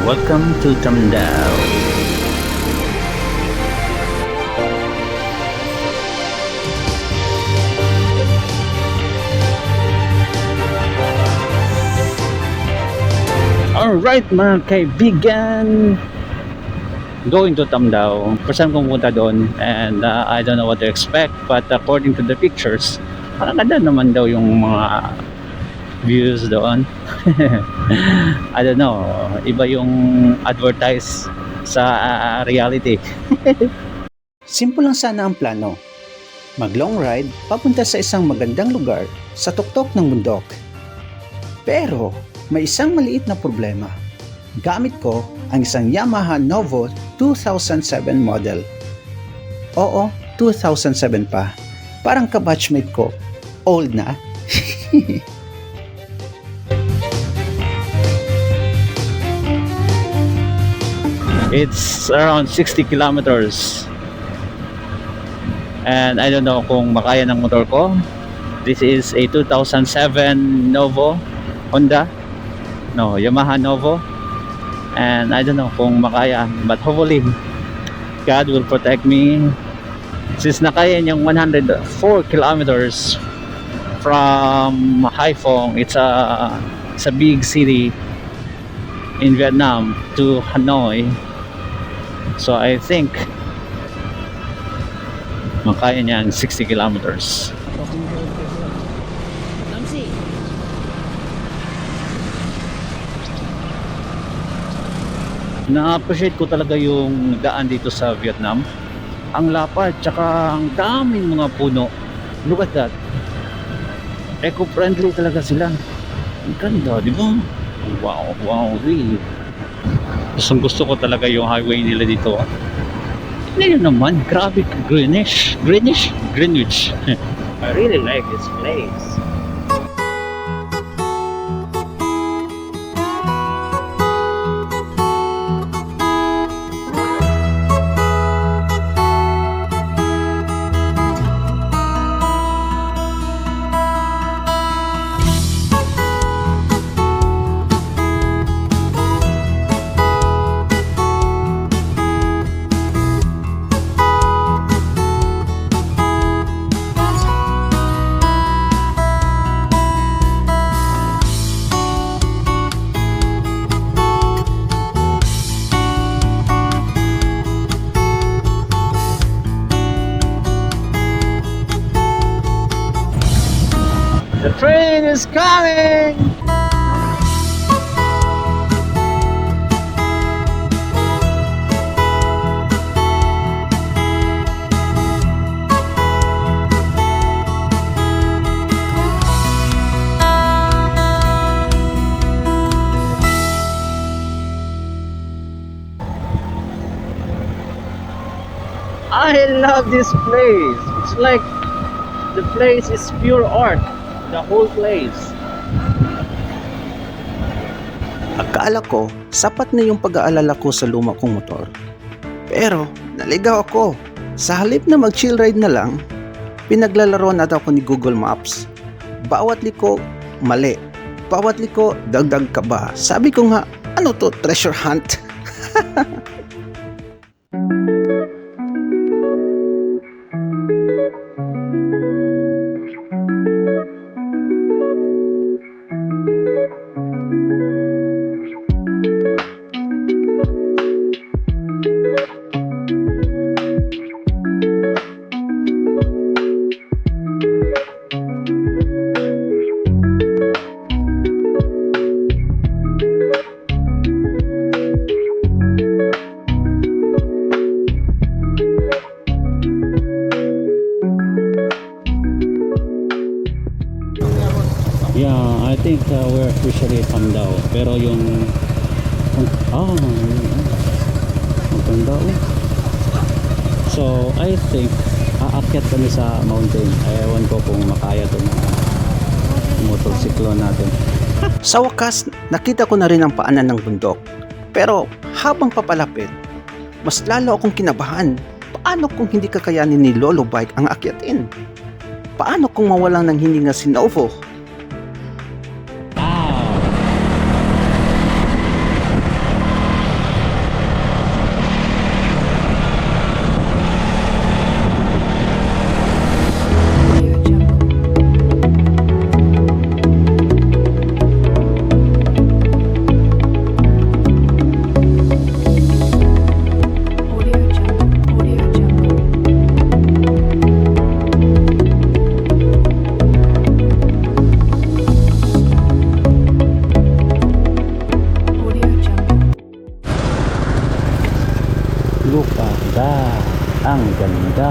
Welcome to Tamdao. Alright mga kaibigan, going to Tamdao. First time kong punta doon and I don't know what to expect, but according to the pictures, parang ganda naman daw yung mga views doon. I don't know, iba yung advertise sa reality. Simple lang sana ang plano. Mag long ride papunta sa isang magandang lugar sa tuktok ng bundok. Pero may isang maliit na problema. Gamit ko ang isang Yamaha Novo 2007 model. Oo, 2007 pa. Parang kabatchmate ko. Old na. It's around 60 kilometers. And I don't know kung makaya ng motor ko. This is a 2007 Novo Honda. No, Yamaha Novo. And I don't know kung makaya, but hopefully God will protect me. Since nakaya niyang 104 kilometers from Haiphong, it's a big city in Vietnam, to Hanoi. So I think makaya niya ang 60 kilometers. Na-appreciate ko talaga yung daan dito sa Vietnam. Ang lapad, tsaka ang daming mga puno. Look at that. Eco-friendly talaga sila. Ang ganda, di ba? Wow, wow, really. Gusto ko talaga yung highway nila dito. Ngayon naman, grabe, Greenwich. I really like this place. The train is coming! I love this place. It's like the place is pure art. The whole place. Akala ko, sapat na yung pag-aalala ko sa luma kong motor. Pero, naligaw ako. Sa halip na mag-chill ride na lang, pinaglalaro na ako ni Google Maps. Bawat liko, mali. Bawat liko, dagdag ka ba? Sabi ko nga, ano to, treasure hunt? Yeah, I think we're officially at Tamdao. Pero yung ang Tamdao. So, I think aakyat kami sa mountain. Ewan ko kung makaya to ng motorsiklo natin. Sa wakas, nakita ko na rin ang paanan ng bundok. Pero habang papalapit, mas lalo akong kinabahan. Paano kung hindi kakayanin ni Lolo Bike ang akyatin? Paano kung mawalang ng hininga si Novo? ganda. Ang ganda.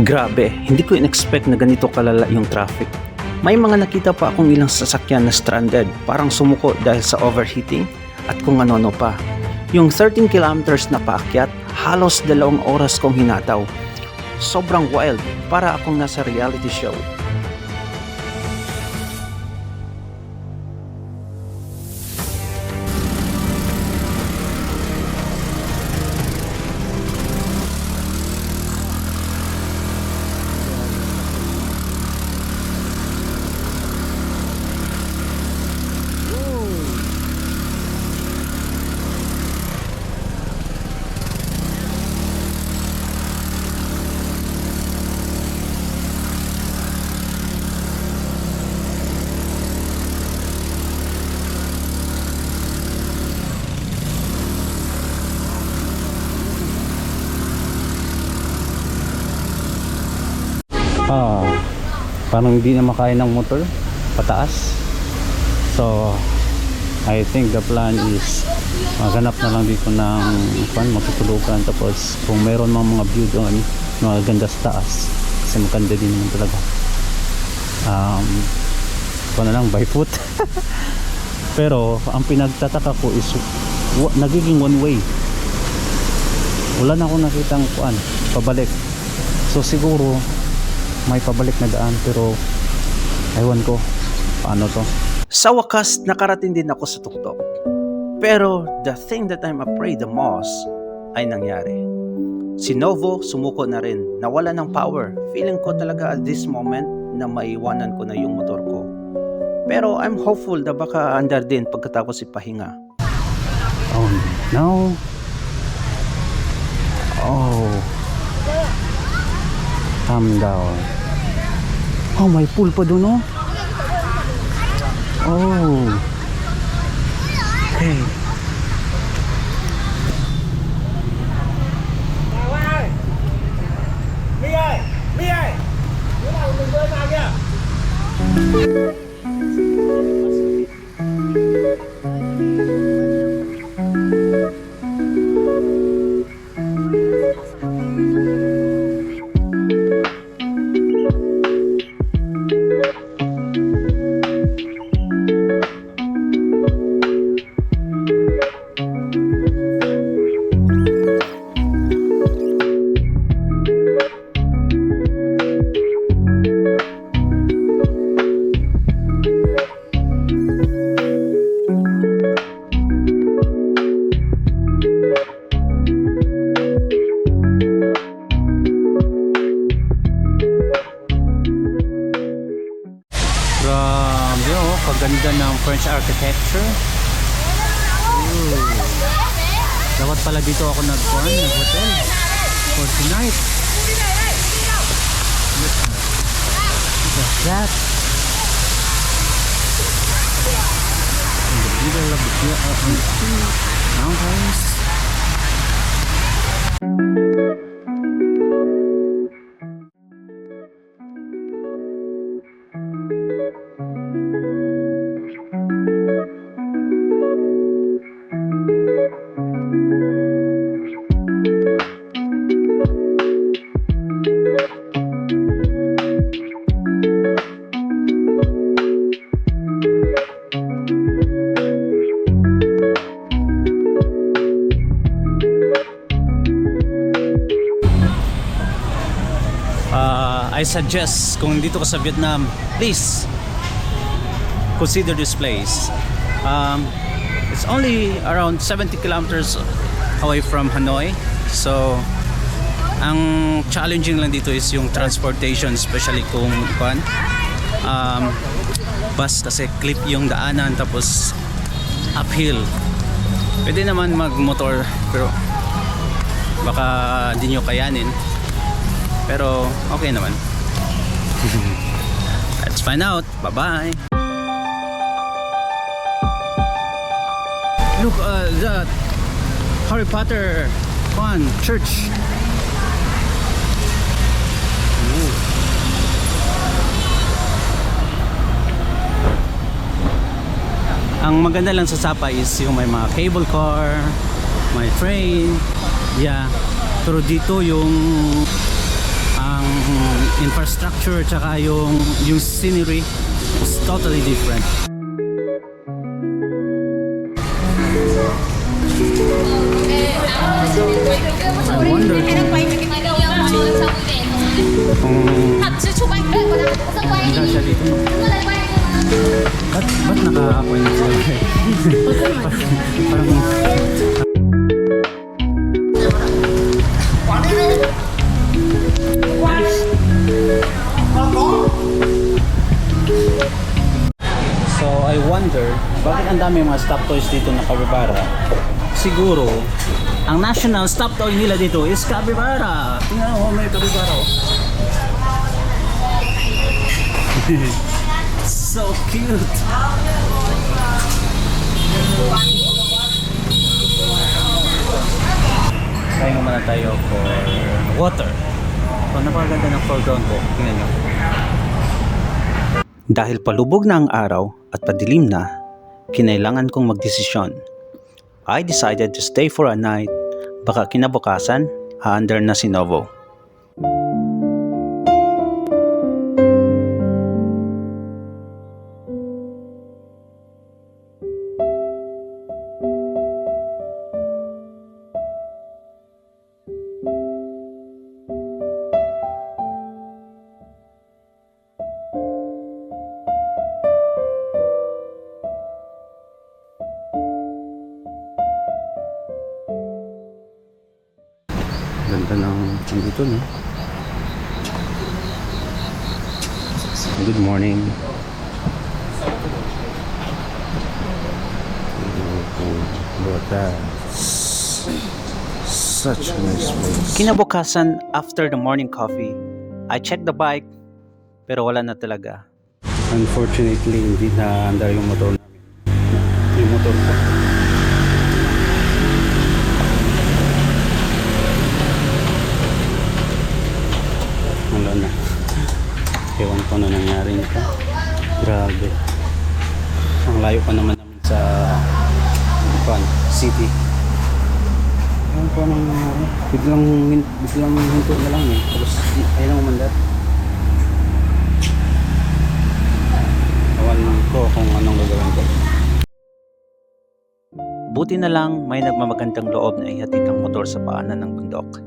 Grabe, hindi ko in-expect na ganito kalala yung traffic. May mga nakita pa akong ilang sasakyan na stranded, parang sumuko dahil sa overheating at kung ano-ano pa. Yung 13 kilometers na paakyat, halos 2 oras kong hinataw. Sobrang wild, para akong nasa reality show. Parang hindi na makaya ng motor pataas, so I think the plan is maghanap na lang dito ng matutulugan, tapos kung meron mga view doon maganda sa taas kasi maganda din naman talaga. Na lang by foot. Pero ang pinagtataka ko is nagiging one way, wala na akong nakitang pabalik, so siguro may pabalik na daan, pero ewan ko paano to. Sa wakas, nakarating din ako sa tuktok. Pero the thing that I'm afraid the most ay nangyari. Si Novo sumuko na rin, nawala ng power. Feeling ko talaga at this moment na maiwanan ko na yung motor ko. Pero I'm hopeful na baka andar din pagkatapos ipahinga. Oh no. Oh, calm down. Oh, may pool pa doon, oh. Oh. Okay. Paganda ng French architecture. Ooh. Dapat pala dito ako nag-hotel for tonight. Look at that. In the middle of the mountains. I suggest kung dito ka sa Vietnam, please consider this place. It's only around 70 kilometers away from Hanoi, so ang challenging lang dito is yung transportation, especially kung bus, kasi cliff yung daanan, tapos uphill. Pwede naman magmotor pero baka hindi nyo kayanin, pero okay naman. Let's find out. Bye bye. Look, that Harry Potter church. Ooh. Ang maganda lang sa Sapa is yung may mga cable car, may train. Yeah, Pero dito yung ang infrastructure tsaka yung scenery is totally different. I wonder kung handa siya dito. Ba't naka-appointment sila? Parang so I wonder bakit ang dami mga stop toys dito na capybara. Siguro ang national stop toy nila dito is capybara. Tingnan mo, may capybara. So cute. Kaya muna tayo for water. So napakaganda ng foreground ko. Tingnan nyo. Dahil palubog na ang araw at padilim na, kinailangan kong magdesisyon. I decided to stay for a night. Baka kinabukasan, haandar na si Novo. Ganda ng dito, no? Good morning. Such a nice place. Kinabukasan, after the morning coffee, I checked the bike, pero wala na talaga. Unfortunately, hindi na andar yung motor namin. Yung motor ko. Wala na. Ewan ko na nangyari nito. Grabe. Ang layo pa naman namin sa city. Ewan ko anong nangyari. Biglang hinto na lang eh. Tapos ayaw na umandar. Ewan ko kung anong gagawin ko. Buti na lang may nagmamagandang loob na ihatid ang motor sa paanan ng bundok.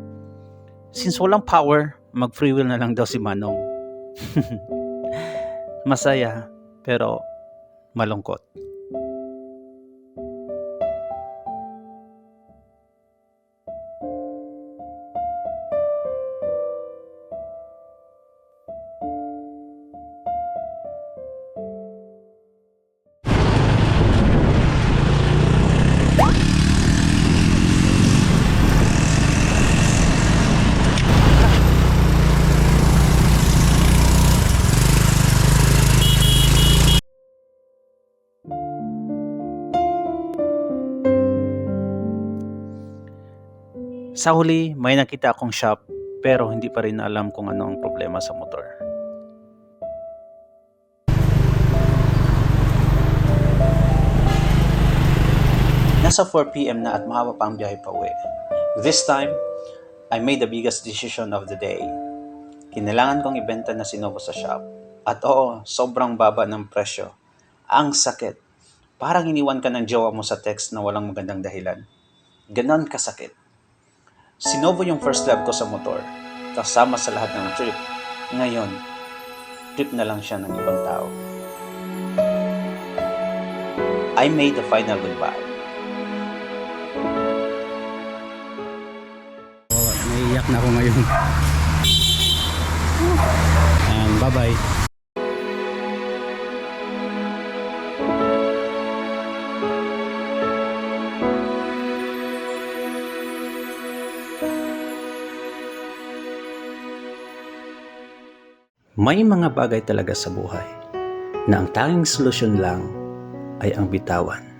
Since walang power, mag-free wheel na lang daw si Manong. Masaya, pero malungkot. Sa huli, may nakita akong shop pero hindi pa rin alam kung ano ang problema sa motor. Nasa 4 PM na at mahaba pa ang biyahe pa uwi. This time, I made the biggest decision of the day. Kinailangan kong ibenta na si Novo sa shop. At oo, sobrang baba ng presyo. Ang sakit. Parang iniwan ka ng jowa mo sa text na walang magandang dahilan. Ganon kasakit. Si Novo yung first love ko sa motor, kasama sa lahat ng trip. Ngayon, trip na lang siya ng ibang tao. I made the final goodbye. Naiiyak na ako ngayon. And bye-bye. May mga bagay talaga sa buhay na ang tanging solusyon lang ay ang bitawan.